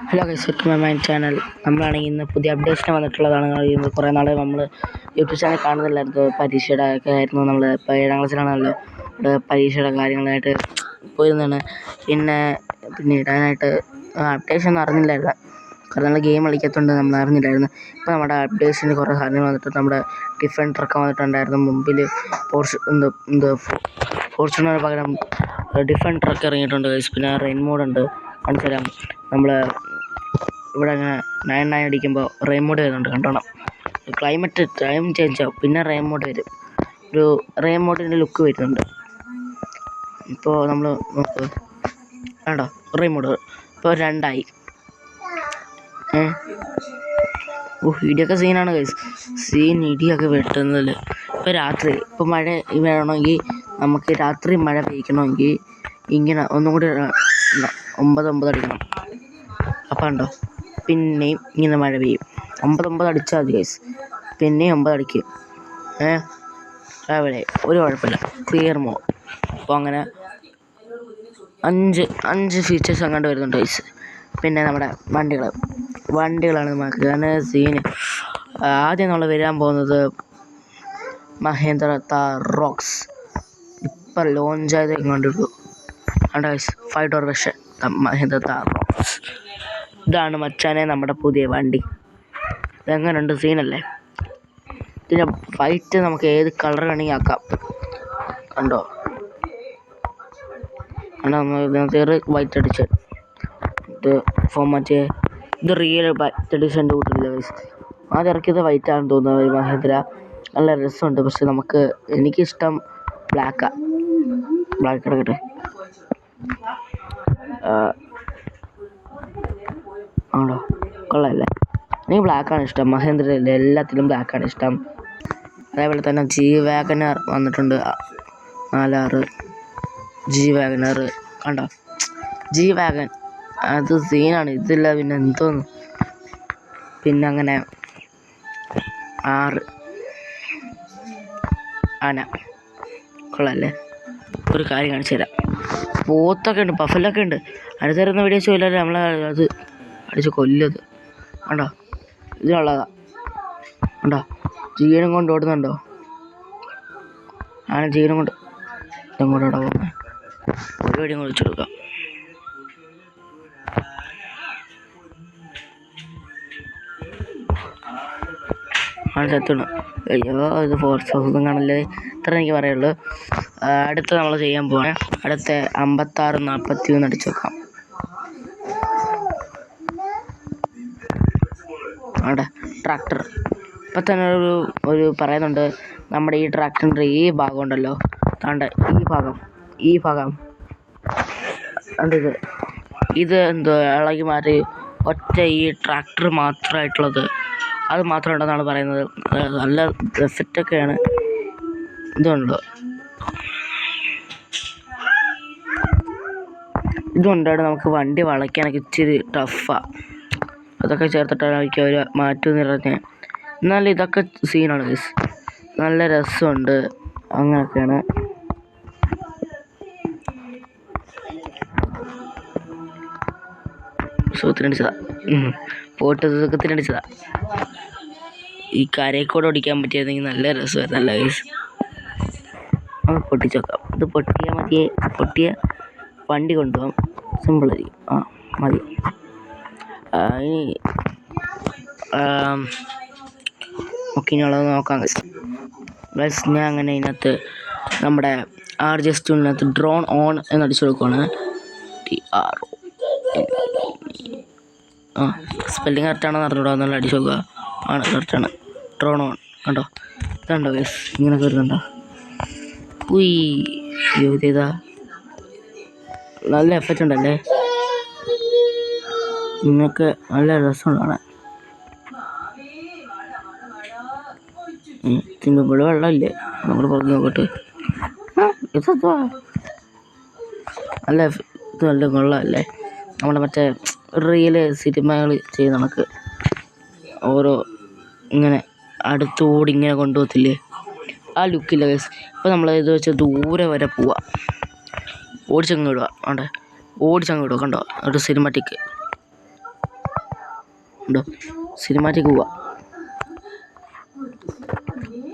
Hello guys, welcome my channel. നമ്മളാണെങ്കിൽ ഇന്ന് പുതിയ അപ്ഡേഷൻ വന്നിട്ടുള്ളതാണ്. ഇന്ന് കുറേ നാൾ നമ്മൾ യൂട്യൂബ് ചാനൽ കാണുന്നില്ലായിരുന്നു. പരീക്ഷയുടെ ഒക്കെ ആയിരുന്നു. നമ്മൾ ഇപ്പോൾ 7ാം ക്ലാസ്സിലാണല്ലോ, പരീക്ഷയുടെ കാര്യങ്ങളായിട്ട് പോയിരുന്നതാണ്. പിന്നെ ഇടാനായിട്ട് അപ്ഡേഷൻ ഒന്നും അറിഞ്ഞില്ലായിരുന്നു. കാരണം നമ്മൾ ഗെയിം കളിക്കാത്തതുകൊണ്ട് നമ്മൾ അറിഞ്ഞില്ലായിരുന്നു. ഇപ്പോൾ നമ്മുടെ അപ്ഡേഷന് കുറേ സാധനങ്ങൾ വന്നിട്ട് നമ്മുടെ ഡിഫൻഡറൊക്കെ വന്നിട്ടുണ്ടായിരുന്നു. മുമ്പിൽ ഫോർച്യൂണറിന് പകരം ഡിഫൻഡറൊക്കെ ഇറങ്ങിയിട്ടുണ്ട് ഗൈസ്. പിന്നെ റെയിൻ മോഡുണ്ട്. കാണിച്ചു തരാം. നമ്മൾ ഇവിടെ അങ്ങനെ 9 അടിക്കുമ്പോൾ റെയിൻ മോഡ് വരുന്നുണ്ട്, കണ്ടോണം. ക്ലൈമറ്റ് ടൈം ചേഞ്ച് ആവും, പിന്നെ റെയിൻ മോഡ് വരും. ഒരു റെയിൻ മോഡിൻ്റെ ലുക്ക് വരുന്നുണ്ട്. ഇപ്പോൾ നമ്മൾ നോക്ക്, വേണ്ടോ റെയിൻ മോഡ് ഇപ്പോൾ 2 ഇടിയൊക്കെ സീനാണ് ഗൈസ്. ഇടിയൊക്കെ വെട്ടുന്നതിൽ ഇപ്പോൾ രാത്രി ഇപ്പോൾ മഴ വേണമെങ്കിൽ നമുക്ക് രാത്രി മഴ പെയ്ക്കണമെങ്കിൽ ഇങ്ങനെ ഒന്നും കൂടി 9 അടിക്കണം. അപ്പം ഉണ്ടോ, പിന്നെയും ഇങ്ങനെ മഴ പെയ്യും. 9 അടിച്ചാൽ മതി ഗൈസ്, പിന്നെയും 9 അടിക്കും. അവിടെ ഒരു കുഴപ്പമില്ല, ക്ലിയർ മോഡ്. അപ്പോൾ അങ്ങനെ 5 ഫീച്ചേഴ്സ് അങ്ങോട്ട് വരുന്നുണ്ട് ഗൈസ്. പിന്നെ നമ്മുടെ വണ്ടികളാണ് നമുക്ക് അങ്ങനെ സീന്. ആദ്യം നമ്മൾ വരാൻ പോകുന്നത് മഹേന്ദ്ര താർ റോക്സ്. ഇപ്പം ലോഞ്ച് ആയത് കണ്ടിട്ടു കണ്ടോ guys, 5 door version Mahendra Thar rocks. ഇതാണ് മച്ചാനെ നമ്മുടെ പുതിയ വണ്ടി. ഇതെങ്ങനെയുണ്ട്, സീനല്ലേ? ഇതിൻ്റെ വൈറ്റ് നമുക്ക് ഏത് കളർ വേണമെങ്കിൽ ആക്കാം. കണ്ടോ, വൈറ്റ് അടിച്ച് ഇത് ഫോമാറ്റ്. ഇത് റിയൽ വൈറ്റ് എഡിഷൻ്റെ കൂട്ടില്ല ഗൈസ്. ആദ്യം ഇറക്കിയത് വൈറ്റ് ആണെന്ന് തോന്നുന്നത് മഹേന്ദ്ര. നല്ല രസമുണ്ട്, പക്ഷെ എനിക്കിഷ്ടം ബ്ലാക്ക് എടുക്കട്ടെ. ആണോ, കൊള്ളാമല്ലേ? എനിക്ക് ബ്ലാക്കാണ് ഇഷ്ടം. മഹേന്ദ്രയിലെ എല്ലാത്തിലും ബ്ലാക്കാണ് ഇഷ്ടം. അതേപോലെ തന്നെ ജി വാഗനർ വന്നിട്ടുണ്ട്, 4 ജി വാഗനർ. കണ്ടോ, ജി വാഗൻ അത് സീനാണ്. ഇതില്ല പിന്നെ എന്തോന്ന്. പിന്നെ അങ്ങനെ 6 ആന. കൊള്ളാമല്ലേ? ഒരു കാര്യം കാണിച്ചു തരാം. പോത്തൊക്കെ ഉണ്ട്, പഫലൊക്കെ ഉണ്ട്. അടുത്തരുന്ന വീഡിയോസ് ഇല്ലല്ലോ, നമ്മൾ അത് അടിച്ച് കൊല്ലത്. കണ്ടോ, ഇതിനുള്ളതാ. കണ്ടോ, ജീവനും കൊണ്ട് ഓടുന്നുണ്ടോ? ആണ് ജീവനും കൊണ്ട്. ഇങ്ങോട്ട് ഇവിടെ പോകുന്നത് ഒരു വടിയും വിളിച്ചു കൊടുക്കാം. സത്താണ്. അയ്യോ, ഇത് ഫോർസ് ഹൗസും കാണല്ലേ. ഇത്ര എനിക്ക് പറയുള്ളൂ. അടുത്ത നമ്മൾ ചെയ്യാൻ പോകണേ. അടുത്ത 56 41 അടിച്ചു വെക്കാം. അവിടെ ട്രാക്ടർ ഇപ്പം തന്നെ ഒരു പറയുന്നുണ്ട്. നമ്മുടെ ഈ ട്രാക്ടറിൻ്റെ ഈ ഭാഗം ഉണ്ടല്ലോ, താണ്ട ഈ ഭാഗം ഇത് എന്തോ ഇളകി മാറി ഒറ്റ ഈ ട്രാക്ടർ മാത്രമായിട്ടുള്ളത്, അത് മാത്രം ഉണ്ടെന്നാണ് പറയുന്നത്. നല്ല എഫക്റ്റൊക്കെയാണ്. ഇതുണ്ടോ, ഇതുകൊണ്ടാണ് നമുക്ക് വണ്ടി വളയ്ക്കാനൊക്കെ ഇച്ചിരി ടഫാണ്. അതൊക്കെ ചേർത്തിട്ടായിരിക്കും അവർ മാറ്റി നിറഞ്ഞ്. എന്നാലും ഇതൊക്കെ സീനാണ് ഗൈസ്, നല്ല രസമുണ്ട്. അങ്ങനെയൊക്കെയാണ്. സുഖത്തിനടിച്ചതാ, സുഖത്തിനടിച്ചതാ. ഈ കരയെക്കൂടെ ഓടിക്കാൻ പറ്റിയതെങ്കിൽ നല്ല രസമായിരുന്നല്ല ഗൈസ്. നമുക്ക് പൊട്ടിച്ച് വെക്കാം. ഇത് പൊട്ടിയാൽ മതിയേ, പൊട്ടിയ വണ്ടി കൊണ്ടുപോകാം. സിമ്പിളായിരിക്കും. മതി. ഇനി ഇനിയുള്ളത് നോക്കാം ഗൈസ്. ഞാൻ അങ്ങനെ ഇതിനകത്ത് നമ്മുടെ RJ-Stone ഡ്രോൺ ഓൺ എന്നടിച്ചു കൊടുക്കുകയാണ്. സ്പെല്ലിങ് കറക്റ്റാണെന്ന് അറിഞ്ഞൂടാ, നല്ല അടിച്ചു നോക്കുക. ആണ്, കറക്റ്റാണ്. Drone on. കണ്ടോ, ഇതുണ്ടോ ഗൈസ്, ഇങ്ങനെയൊക്കെ വരുന്നുണ്ടോ? ഇതാ നല്ല എഫക്റ്റ് ഉണ്ടല്ലേ. നിങ്ങൾക്ക് നല്ല രസമുണ്ട് കാണാൻ. ഇവിടെ വെള്ളമില്ലേ, നമ്മൾ പുറത്ത് നോക്കട്ടെ. ഇതെന്താ നല്ല ഇത്, നല്ല കൊള്ളാമല്ലേ? നമ്മുടെ മറ്റേ റിയൽ സിനിമകൾ ചെയ്ത് നമുക്ക് ഓരോ ഇങ്ങനെ അടുത്തോടി ഇങ്ങനെ കൊണ്ടുപോകത്തില്ലേ, ആ ലുക്കില്ല ഗൈസ്. ഇപ്പോൾ നമ്മൾ ഇത് വെച്ച് ദൂരെ വരെ പോവാം. ഓടിച്ചങ്ങ് വിടുക. കണ്ടോ, കണ്ടോ ഒരു സിനിമാറ്റിക്. ഉണ്ടോ സിനിമാറ്റിക് പോവാ.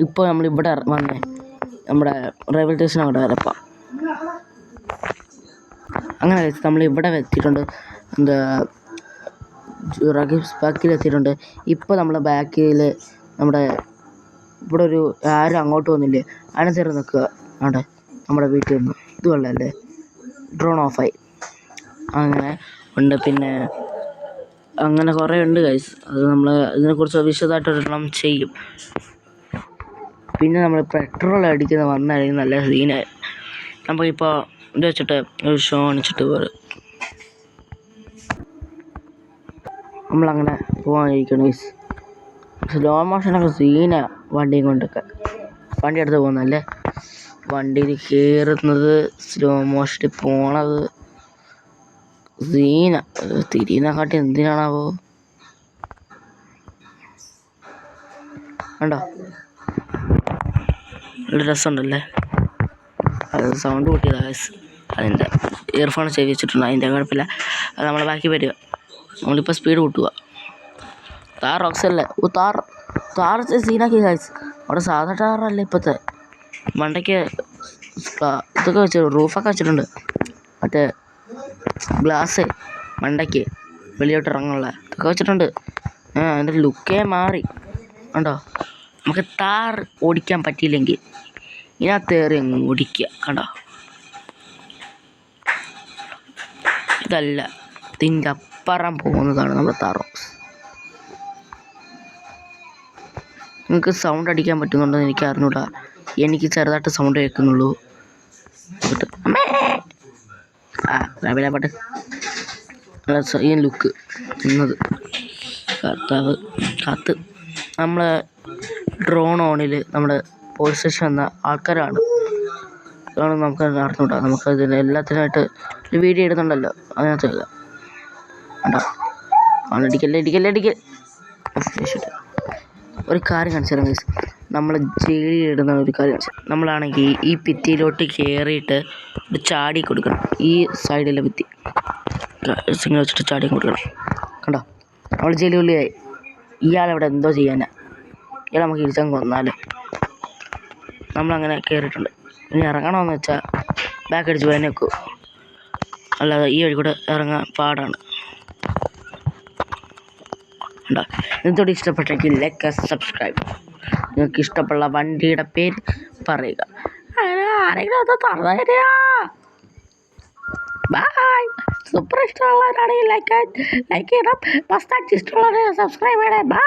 ഇപ്പോൾ നമ്മളിവിടെ വന്നേ നമ്മുടെ റെയിൽവേ സ്റ്റേഷൻ അവിടെ വരപ്പം. അങ്ങനെ നമ്മളിവിടെ എത്തിയിട്ടുണ്ട്. എന്താ റഗീബ്സ് ബാക്കിൽ എത്തിയിട്ടുണ്ട്. ഇപ്പോൾ നമ്മൾ ബാക്കിൽ നമ്മുടെ ഇവിടെ ഒരു ആരും അങ്ങോട്ട് പോകുന്നില്ലേ, അതിനകത്ത് നിൽക്കുക. അവിടെ നമ്മുടെ വീട്ടിൽ നിന്ന് ഇത് വെള്ളമല്ലേ, ഡ്രോൺ ഓഫായി. അങ്ങനെ ഉണ്ട്. പിന്നെ അങ്ങനെ കുറേ ഉണ്ട് ഗൈസ്. അത് നമ്മൾ ഇതിനെക്കുറിച്ച് വിശദമായിട്ടൊരെണ്ണം ചെയ്യും. പിന്നെ നമ്മൾ പെട്രോൾ അടിക്കുന്ന വന്നായിരിക്കും നല്ല സീനായി. നമുക്കിപ്പോൾ ഇത് വെച്ചിട്ട് ഒരു ഷോ കാണിച്ചിട്ട് വരും. നമ്മളങ്ങനെ പോകാനിരിക്കണം ഗൈസ്. സ്ലോ മോഷനൊക്കെ സീനാണ് വണ്ടിയും കൊണ്ടൊക്കെ. വണ്ടി എടുത്ത് പോകുന്നതല്ലേ, വണ്ടിയിൽ കയറുന്നത് സ്ലോ മോഷനിൽ പോണത് സീന. തിരിയുന്നക്കാട്ടി എന്തിനാണാവോ കണ്ടോ, നല്ല രസമുണ്ടല്ലേ. അത് സൗണ്ട് കൂട്ടിയതാണ് ഗൈസ്. അതിൻ്റെ ഇയർഫോൺ ചെവി വെച്ചിട്ടുണ്ട്, അതിൻ്റെ കുഴപ്പമില്ല. അത് നമ്മളെ ബാക്കി വരിക. നമ്മളിപ്പോൾ സ്പീഡ് കൂട്ടുക. താർ റോക്സ് അല്ലേ, താർ സീനാക്കി ഗൈസ്. അവിടെ സാധാ ടാറല്ലേ ഇപ്പോഴത്തെ. മണ്ടയ്ക്ക് ഇതൊക്കെ വെച്ച് റൂഫൊക്കെ വെച്ചിട്ടുണ്ട്. മറ്റേ ഗ്ലാസ് മണ്ടയ്ക്ക് വെളിയോട്ട് ഇറങ്ങുള്ള ഇതൊക്കെ വെച്ചിട്ടുണ്ട്. അതിൻ്റെ ലുക്കേ മാറി കണ്ടോ. നമുക്ക് താർ ഓടിക്കാൻ പറ്റിയില്ലെങ്കിൽ ഇതിനകത്ത് കയറി അങ്ങ് ഓടിക്കുക കണ്ടോ. ഇതല്ല, ഇതിൻ്റെ അപ്പുറം പോകുന്നതാണ് നമ്മുടെ താർ റോക്സ്. നിങ്ങൾക്ക് സൗണ്ട് അടിക്കാൻ പറ്റുന്നുണ്ടെന്ന് എനിക്ക് അറിഞ്ഞൂടാ. എനിക്ക് ചെറുതായിട്ട് സൗണ്ട് കേൾക്കുന്നുള്ളൂ. പാട്ട് ഈ ലുക്ക് ഇന്നത് കത്ത് നമ്മൾ ഡ്രോൺ ഓണിൽ നമ്മുടെ പോലീസ് സ്റ്റേഷൻ വന്ന ആൾക്കാരാണ്. അതാണ് നമുക്ക് അറിഞ്ഞൂടാ. നമുക്കതിന് എല്ലാത്തിനായിട്ട് വീഡിയോ ഇടുന്നുണ്ടല്ലോ, അതിനകത്ത് കണ്ടോ. ഇടിക്കല്ലേ. ഒരു കാര്യം കാണിച്ചു തരാം ഗൈസ്. നമ്മൾ ജയിലിൽ ഇടുന്ന ഒരു കാര്യം കാണിച്ചു. നമ്മളാണെങ്കിൽ ഈ ഭിത്തിയിലോട്ട് കയറിയിട്ട് ഒരു ചാടി കൊടുക്കണം. ഈ സൈഡിലെ ഭിത്തി സിംഗിൾ വെച്ചിട്ട് ചാടി കൊടുക്കണം കണ്ടോ. നമ്മൾ ജയിലുള്ളിയായി. ഇയാളെവിടെ എന്തോ ചെയ്യാനാ, ഇയാൾ നമുക്ക് ഇരിച്ചാൽ കൊന്നാൽ. നമ്മളങ്ങനെ കയറിയിട്ടുണ്ട്. ഇനി ഇറങ്ങണമെന്ന് വെച്ചാൽ ബാക്ക് അടിച്ച് വേദന വെക്കും. അല്ലാതെ ഈ വഴി കൂടെ ഇറങ്ങാൻ പാടാണ്. ഇതോടെ ഇഷ്ടപ്പെട്ടെങ്കിൽ ലൈക്ക് സബ്സ്ക്രൈബ്. നിങ്ങൾക്ക് ഇഷ്ടമുള്ള വണ്ടിയുടെ പേര് പറയുക. ആരെങ്കിലും അത് തറ ബൈ. സൂപ്പർ ഇഷ്ടമുള്ളവരാണെങ്കിൽ ലൈക്ക് ചെയ്യണം. മസ്താക്കി ഇഷ്ടമുള്ളവരെ സബ്സ്ക്രൈബ് ചെയ്യണേ. ബൈ.